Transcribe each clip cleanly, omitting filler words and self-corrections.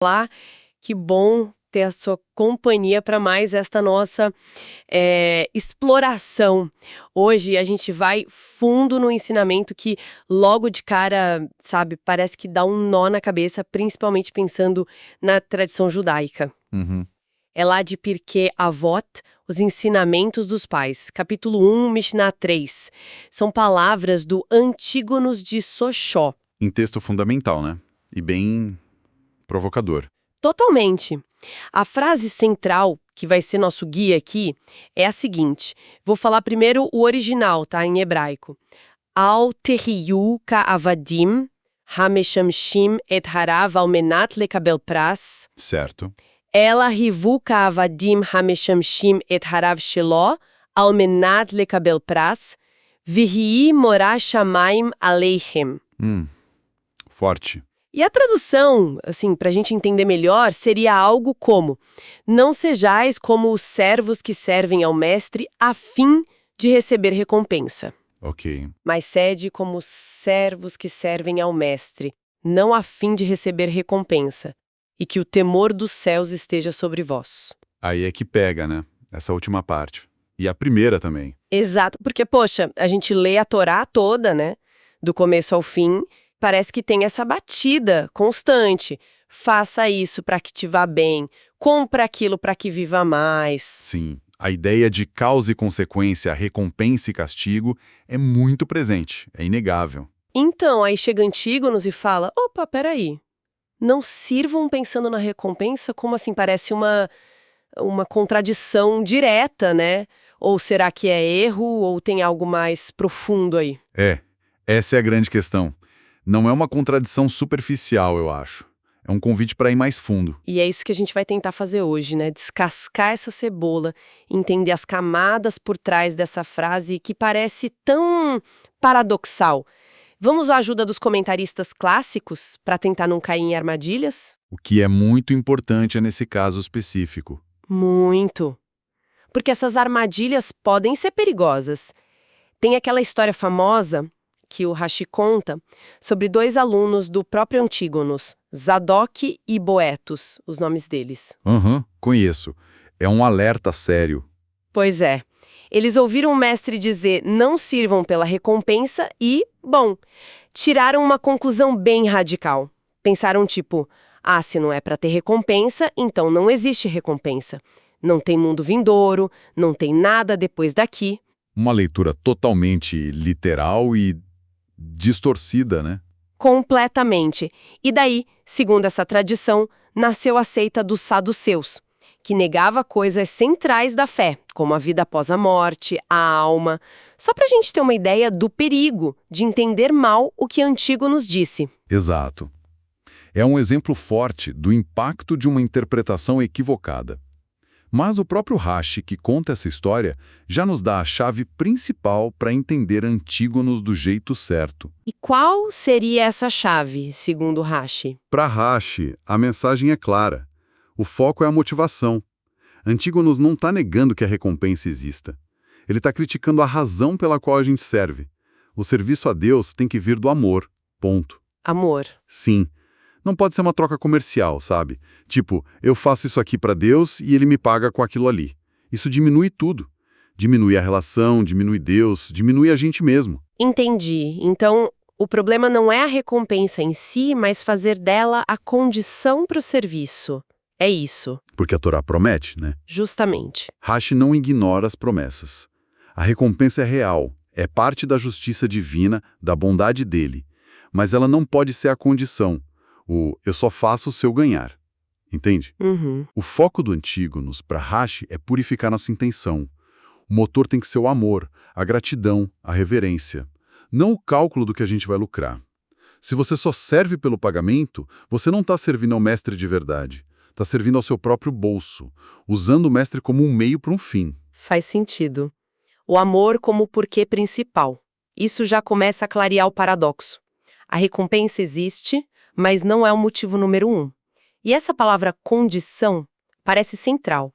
Olá, que bom ter a sua companhia para mais esta nossa exploração. Hoje a gente vai fundo no ensinamento que logo de cara, sabe, parece que dá um nó na cabeça, principalmente pensando na tradição judaica. Uhum. É lá de Pirkei Avot, os ensinamentos dos pais, capítulo 1, Mishnah 3. São palavras do Antígonos de Sochó. Em texto fundamental, né? E bem provocador. Totalmente. A frase central, que vai ser nosso guia aqui, é a seguinte. Vou falar primeiro o original, tá? Em hebraico. Al tehiyu ka'avadim, hameshamshim et harav al menat lekabel pras, Certo. ela rivu ka'avadim hameshamshim et harav shelo, al menat lekabel pras, vihii morah shamayim aleichem. Forte. E a tradução, assim, para a gente entender melhor, seria algo como: não sejais como os servos que servem ao mestre a fim de receber recompensa, Ok. mas sede como os servos que servem ao mestre, não a fim de receber recompensa, e que o temor dos céus esteja sobre vós. Aí é que pega, né? Essa última parte. E a primeira também. Exato, porque, poxa, a gente lê a Torá toda, né, do começo ao fim. Parece que tem essa batida constante. Faça isso para que te vá bem. Compra aquilo para que viva mais. Sim. A ideia de causa e consequência, recompensa e castigo é muito presente. É inegável. Então, aí chega Antígonos e fala: opa, peraí. Não sirvam pensando na recompensa? Como assim? Parece uma contradição direta, né? Ou será que é erro ou tem algo mais profundo aí? Essa é a grande questão. Não é uma contradição superficial, eu acho. É um convite para ir mais fundo. E é isso que a gente vai tentar fazer hoje, né? Descascar essa cebola, entender as camadas por trás dessa frase que parece tão paradoxal. Vamos à ajuda dos comentaristas clássicos para tentar não cair em armadilhas? O que é muito importante nesse caso específico. Muito. Porque essas armadilhas podem ser perigosas. Tem aquela história famosa que o Rashi conta sobre dois alunos do próprio Antígonos, Zadok e Boetus, os nomes deles. Conheço. É um alerta sério. Pois é. Eles ouviram o mestre dizer não sirvam pela recompensa e, bom, tiraram uma conclusão bem radical. Pensaram tipo, se não é para ter recompensa, então não existe recompensa. Não tem mundo vindouro, não tem nada depois daqui. Uma leitura totalmente literal e distorcida, né? Completamente. E daí, segundo essa tradição, nasceu a seita dos saduceus, que negava coisas centrais da fé, como a vida após a morte, a alma. Só para a gente ter uma ideia do perigo de entender mal o que Antígonos disse. Exato. É um exemplo forte do impacto de uma interpretação equivocada. Mas o próprio Rashi, que conta essa história, já nos dá a chave principal para entender Antígonos do jeito certo. E qual seria essa chave, segundo Rashi? Para Rashi, a mensagem é clara. O foco é a motivação. Antígonos não está negando que a recompensa exista. Ele está criticando a razão pela qual a gente serve. O serviço a Deus tem que vir do amor. Ponto. Amor. Sim. Não pode ser uma troca comercial, sabe? Tipo, eu faço isso aqui para Deus e ele me paga com aquilo ali. Isso diminui tudo. Diminui a relação, diminui Deus, diminui a gente mesmo. Entendi. Então, o problema não é a recompensa em si, mas fazer dela a condição para o serviço. É isso. Porque a Torá promete, né? Justamente. Rashi não ignora as promessas. A recompensa é real, é parte da justiça divina, da bondade dele. Mas ela não pode ser a condição. Eu só faço se eu ganhar. Entende? O foco do Antígonos para Rashi é purificar nossa intenção. O motor tem que ser o amor, a gratidão, a reverência. Não o cálculo do que a gente vai lucrar. Se você só serve pelo pagamento, você não está servindo ao mestre de verdade. Está servindo ao seu próprio bolso, usando o mestre como um meio para um fim. Faz sentido. O amor como porquê principal. Isso já começa a clarear o paradoxo. A recompensa existe, mas não é o motivo número 1. E essa palavra condição parece central.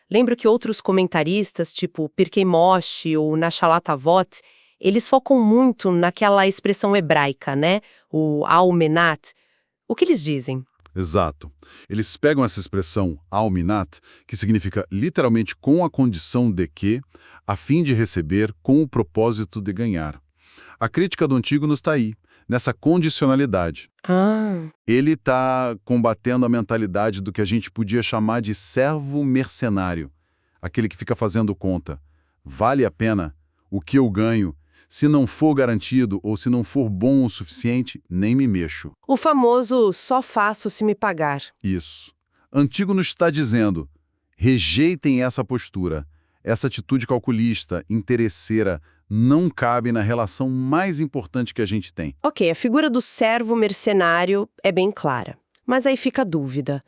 Lembro que outros comentaristas, tipo Pirkei Moshe ou Nashalat Avot, eles focam muito naquela expressão hebraica, né? O al menat. O que eles dizem? Exato. Eles pegam essa expressão alminat, que significa literalmente com a condição de que, a fim de receber, com o propósito de ganhar. A crítica do Antígono está aí, nessa condicionalidade. Ah, Ele está combatendo a mentalidade do que a gente podia chamar de servo mercenário, aquele que fica fazendo conta. Vale a pena? O que eu ganho? Se não for garantido ou se não for bom o suficiente, nem me mexo. o famoso só faço se me pagar. Isso. Antígono está dizendo, rejeitem essa postura. Essa atitude calculista, interesseira, não cabe na relação mais importante que a gente tem. Ok, a figura do servo mercenário é bem clara. Mas aí fica a dúvida.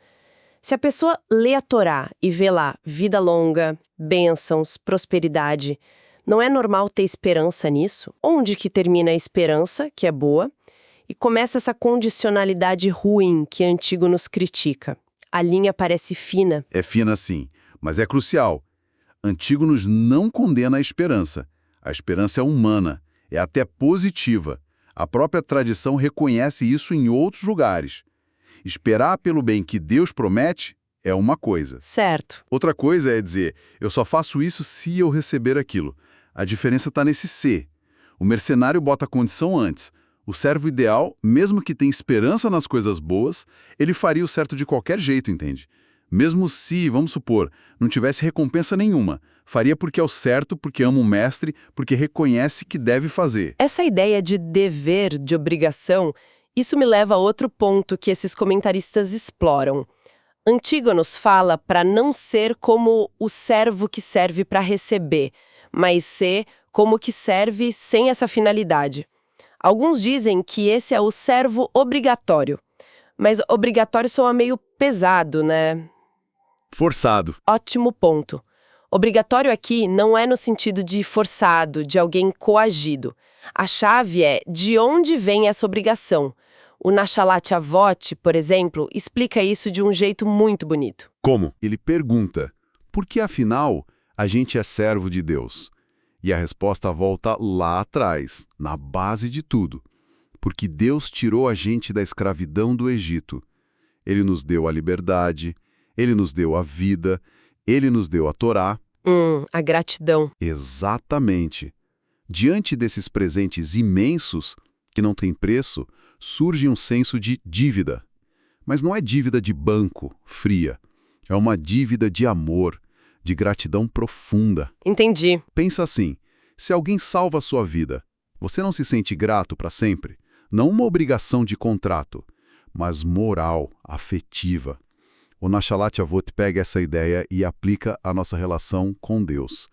Se a pessoa lê a Torá e vê lá vida longa, bênçãos, prosperidade, não é normal ter esperança nisso? Onde que termina a esperança, que é boa, e começa essa condicionalidade ruim que Antígono nos critica? A linha parece fina. É fina sim, mas é crucial. Antígonos não condena a esperança. A esperança é humana, é até positiva. A própria tradição reconhece isso em outros lugares. Esperar pelo bem que Deus promete é uma coisa. Certo. Outra coisa é dizer, eu só faço isso se eu receber aquilo. A diferença está nesse se. O mercenário bota a condição antes. O servo ideal, mesmo que tenha esperança nas coisas boas, ele faria o certo de qualquer jeito, entende? Mesmo se, vamos supor, não tivesse recompensa nenhuma. Faria porque é o certo, porque ama o mestre, porque reconhece que deve fazer. Essa ideia de dever, de obrigação, isso me leva a outro ponto que esses comentaristas exploram. Antígonos fala para não ser como o servo que serve para receber, mas ser como que serve sem essa finalidade. Alguns dizem que esse é o servo obrigatório, mas obrigatório soa meio pesado, né? Forçado. Ótimo ponto. Obrigatório aqui não é no sentido de forçado, de alguém coagido. A chave é de onde vem essa obrigação. O Nachalat Avot, por exemplo, explica isso de um jeito muito bonito. Como? Ele pergunta, por que afinal a gente é servo de Deus? E a resposta volta lá atrás, na base de tudo. Porque Deus tirou a gente da escravidão do Egito. Ele nos deu a liberdade, Ele nos deu a vida, Ele nos deu a Torá. A gratidão. Exatamente. Diante desses presentes imensos, que não têm preço, surge um senso de dívida. Mas não é dívida de banco, fria. É uma dívida de amor, de gratidão profunda. Entendi. Pensa assim, se alguém salva a sua vida, você não se sente grato para sempre? Não uma obrigação de contrato, mas moral, afetiva. O Nachalat Avot pega essa ideia e aplica a nossa relação com Deus.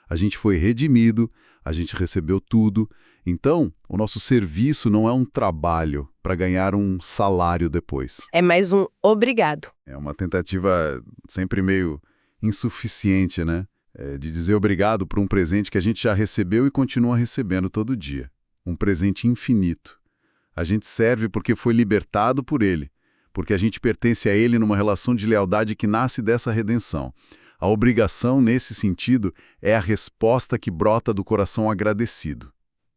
A gente foi redimido, a gente recebeu tudo, então o nosso serviço não é um trabalho para ganhar um salário depois. É mais um obrigado. É uma tentativa sempre meio insuficiente, né? De dizer obrigado por um presente que a gente já recebeu e continua recebendo todo dia. Um presente infinito. A gente serve porque foi libertado por Ele, porque a gente pertence a Ele numa relação de lealdade que nasce dessa redenção. A obrigação, nesse sentido, é a resposta que brota do coração agradecido.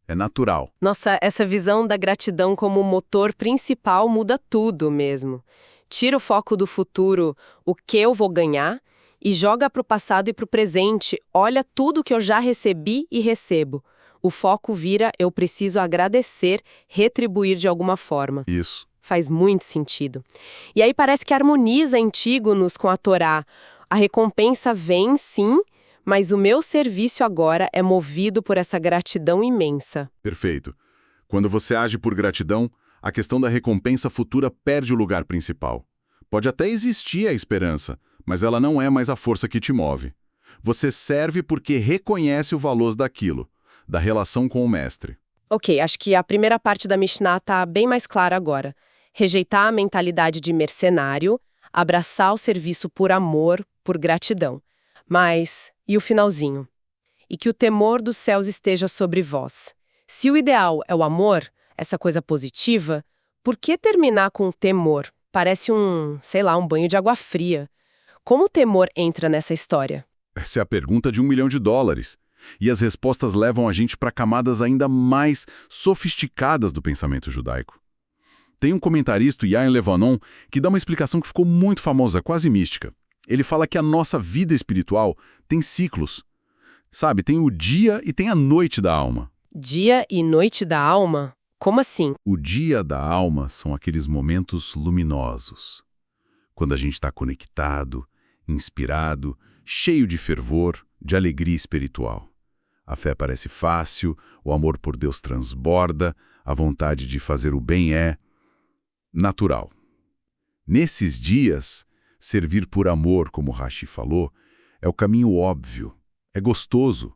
É natural. Nossa, essa visão da gratidão como motor principal muda tudo mesmo. Tira o foco do futuro, o que eu vou ganhar, e joga para o passado e para o presente. Olha tudo que eu já recebi e recebo. O foco vira eu preciso agradecer, retribuir de alguma forma. Isso. Faz muito sentido. E aí parece que harmoniza Antígonos com a Torá. A recompensa vem, sim, mas o meu serviço agora é movido por essa gratidão imensa. Perfeito. Quando você age por gratidão, a questão da recompensa futura perde o lugar principal. Pode até existir a esperança, mas ela não é mais a força que te move. Você serve porque reconhece o valor daquilo, da relação com o mestre. Ok, acho que a primeira parte da Mishnah está bem mais clara agora. Rejeitar a mentalidade de mercenário, abraçar o serviço por amor, por gratidão. Mas, e o finalzinho? E que o temor dos céus esteja sobre vós. Se o ideal é o amor, essa coisa positiva, por que terminar com temor? Parece um banho de água fria. Como o temor entra nessa história? Essa é a pergunta de $1 milhão. E as respostas levam a gente para camadas ainda mais sofisticadas do pensamento judaico. Tem um comentarista, Yair Levanon, que dá uma explicação que ficou muito famosa, quase mística. Ele fala que a nossa vida espiritual tem ciclos. Sabe, tem o dia e tem a noite da alma. Dia e noite da alma? Como assim? O dia da alma são aqueles momentos luminosos. Quando a gente está conectado, inspirado, cheio de fervor, de alegria espiritual. A fé parece fácil, o amor por Deus transborda, a vontade de fazer o bem é natural. Nesses dias, servir por amor, como Rashi falou, é o caminho óbvio, é gostoso.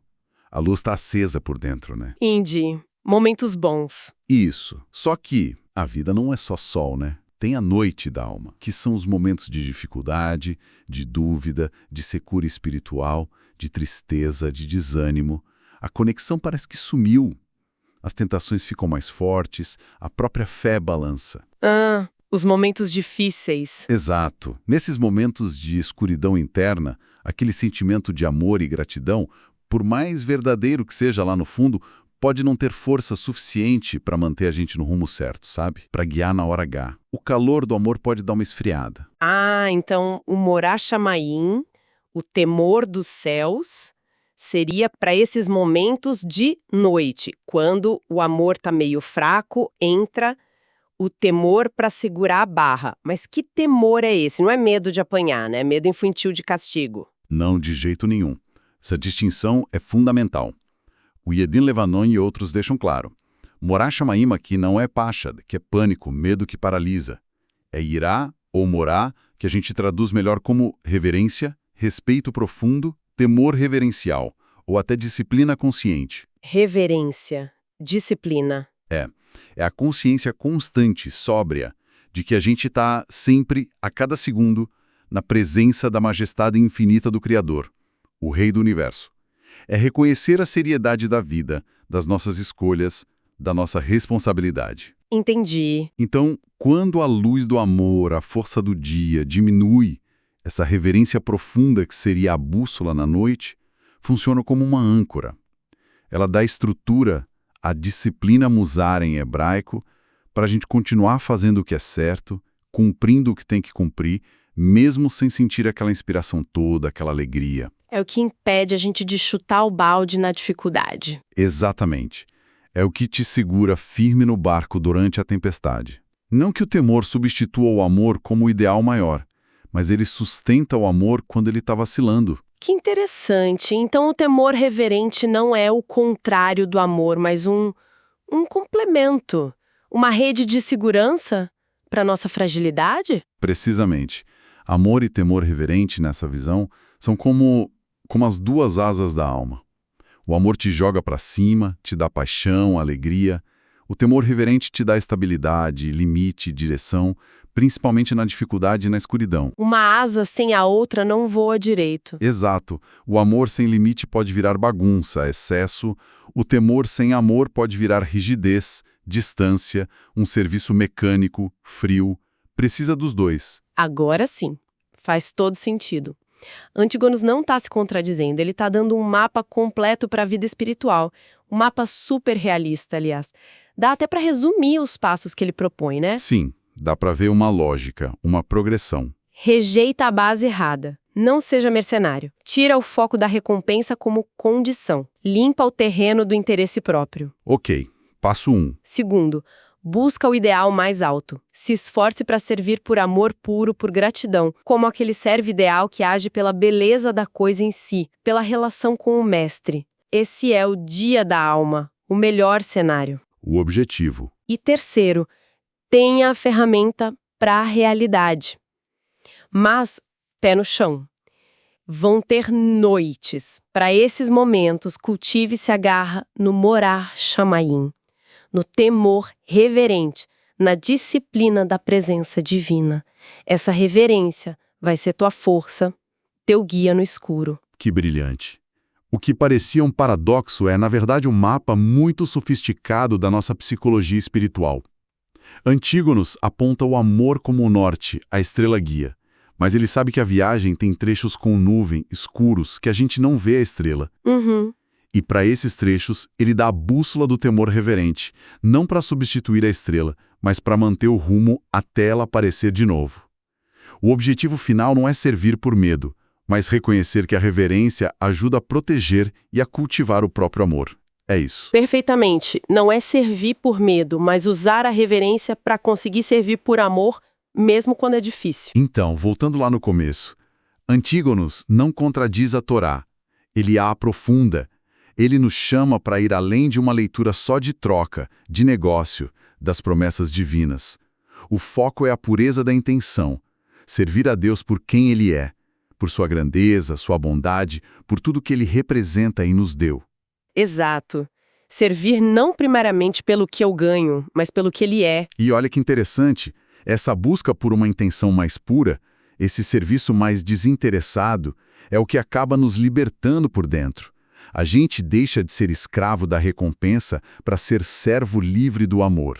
A luz está acesa por dentro, né? Entendi. Momentos bons. Isso. Só que a vida não é só sol, né? Tem a noite da alma, que são os momentos de dificuldade, de dúvida, de secura espiritual, de tristeza, de desânimo. A conexão parece que sumiu. As tentações ficam mais fortes, a própria fé balança. Ah, os momentos difíceis. Exato. Nesses momentos de escuridão interna, aquele sentimento de amor e gratidão, por mais verdadeiro que seja lá no fundo, pode não ter força suficiente para manter a gente no rumo certo, sabe? Para guiar na hora H. O calor do amor pode dar uma esfriada. Ah, então o Morá Shamayim, o temor dos céus, seria para esses momentos de noite, quando o amor tá meio fraco, entra o temor para segurar a barra. Mas que temor é esse? Não é medo de apanhar, né? É medo infantil de castigo. Não, de jeito nenhum. Essa distinção é fundamental. O Yedin Levanon e outros deixam claro. Morá Shamayim aqui não é pachad, que é pânico, medo que paralisa. É irá ou morá, que a gente traduz melhor como reverência, respeito profundo, temor reverencial, ou até disciplina consciente. Reverência, disciplina. É a consciência constante, sóbria, de que a gente está sempre, a cada segundo, na presença da majestade infinita do Criador, o Rei do Universo. É reconhecer a seriedade da vida, das nossas escolhas, da nossa responsabilidade. Entendi. Então, quando a luz do amor, a força do dia, diminui, essa reverência profunda que seria a bússola na noite, funciona como uma âncora. Ela dá estrutura à disciplina musar em hebraico para a gente continuar fazendo o que é certo, cumprindo o que tem que cumprir, mesmo sem sentir aquela inspiração toda, aquela alegria. É o que impede a gente de chutar o balde na dificuldade. Exatamente. É o que te segura firme no barco durante a tempestade. Não que o temor substitua o amor como o ideal maior, mas ele sustenta o amor quando ele está vacilando. Que interessante. Então o temor reverente não é o contrário do amor, mas um complemento, uma rede de segurança para nossa fragilidade? Precisamente. Amor e temor reverente, nessa visão, são como as duas asas da alma. O amor te joga para cima, te dá paixão, alegria. O temor reverente te dá estabilidade, limite, direção, principalmente na dificuldade e na escuridão. Uma asa sem a outra não voa direito. Exato. O amor sem limite pode virar bagunça, excesso. O temor sem amor pode virar rigidez, distância, um serviço mecânico, frio. Precisa dos dois. Agora sim, faz todo sentido. Antígonos não está se contradizendo, ele está dando um mapa completo para a vida espiritual. Um mapa super realista, aliás. Dá até para resumir os passos que ele propõe, né? Sim, dá para ver uma lógica, uma progressão. Rejeita a base errada. Não seja mercenário. Tira o foco da recompensa como condição. Limpa o terreno do interesse próprio. Ok, passo 1. Segundo, busca o ideal mais alto. Se esforce para servir por amor puro, por gratidão, como aquele servo ideal que age pela beleza da coisa em si, pela relação com o mestre. Esse é o dia da alma, o melhor cenário. O objetivo. E terceiro, tenha a ferramenta para a realidade. Mas, pé no chão. Vão ter noites. Para esses momentos, cultive-se a garra no Morá Shamayim, no temor reverente, na disciplina da presença divina. Essa reverência vai ser tua força, teu guia no escuro. Que brilhante. O que parecia um paradoxo é, na verdade, um mapa muito sofisticado da nossa psicologia espiritual. Antígonos aponta o amor como o norte, a estrela guia. Mas ele sabe que a viagem tem trechos com nuvem, escuros, que a gente não vê a estrela. E para esses trechos, ele dá a bússola do temor reverente, não para substituir a estrela, mas para manter o rumo até ela aparecer de novo. O objetivo final não é servir por medo, mas reconhecer que a reverência ajuda a proteger e a cultivar o próprio amor. É isso. Perfeitamente. Não é servir por medo, mas usar a reverência para conseguir servir por amor, mesmo quando é difícil. Então, voltando lá no começo, Antígonos não contradiz a Torá. Ele a aprofunda. Ele nos chama para ir além de uma leitura só de troca, de negócio, das promessas divinas. O foco é a pureza da intenção. Servir a Deus por quem Ele é, por sua grandeza, sua bondade, por tudo que Ele representa e nos deu. Exato. Servir não primariamente pelo que eu ganho, mas pelo que ele é. E olha que interessante, essa busca por uma intenção mais pura, esse serviço mais desinteressado, é o que acaba nos libertando por dentro. A gente deixa de ser escravo da recompensa para ser servo livre do amor.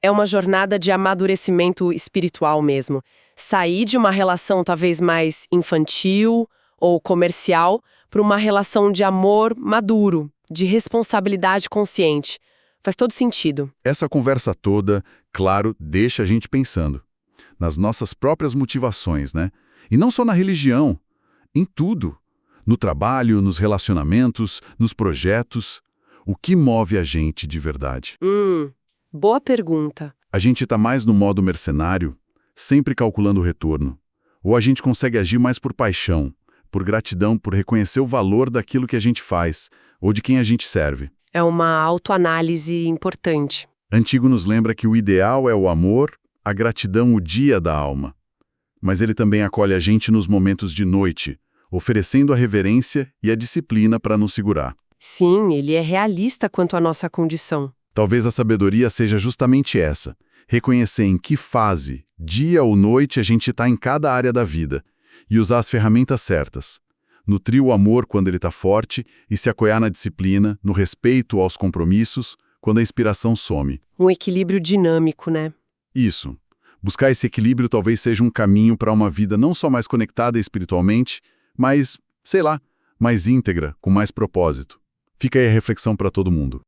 É uma jornada de amadurecimento espiritual mesmo. Sair de uma relação talvez mais infantil ou comercial para uma relação de amor maduro, de responsabilidade consciente. Faz todo sentido. Essa conversa toda, claro, deixa a gente pensando. Nas nossas próprias motivações, né? E não só na religião, em tudo. No trabalho, nos relacionamentos, nos projetos. O que move a gente de verdade? Boa pergunta. A gente está mais no modo mercenário, sempre calculando o retorno. Ou a gente consegue agir mais por paixão, por gratidão, por reconhecer o valor daquilo que a gente faz, ou de quem a gente serve. É uma autoanálise importante. Antígono nos lembra que o ideal é o amor, a gratidão o dia da alma. Mas ele também acolhe a gente nos momentos de noite, oferecendo a reverência e a disciplina para nos segurar. Sim, ele é realista quanto à nossa condição. Talvez a sabedoria seja justamente essa, reconhecer em que fase, dia ou noite, a gente está em cada área da vida, e usar as ferramentas certas. Nutrir o amor quando ele está forte e se apoiar na disciplina, no respeito aos compromissos, quando a inspiração some. Um equilíbrio dinâmico, né? Isso. Buscar esse equilíbrio talvez seja um caminho para uma vida não só mais conectada espiritualmente, mas, sei lá, mais íntegra, com mais propósito. Fica aí a reflexão para todo mundo.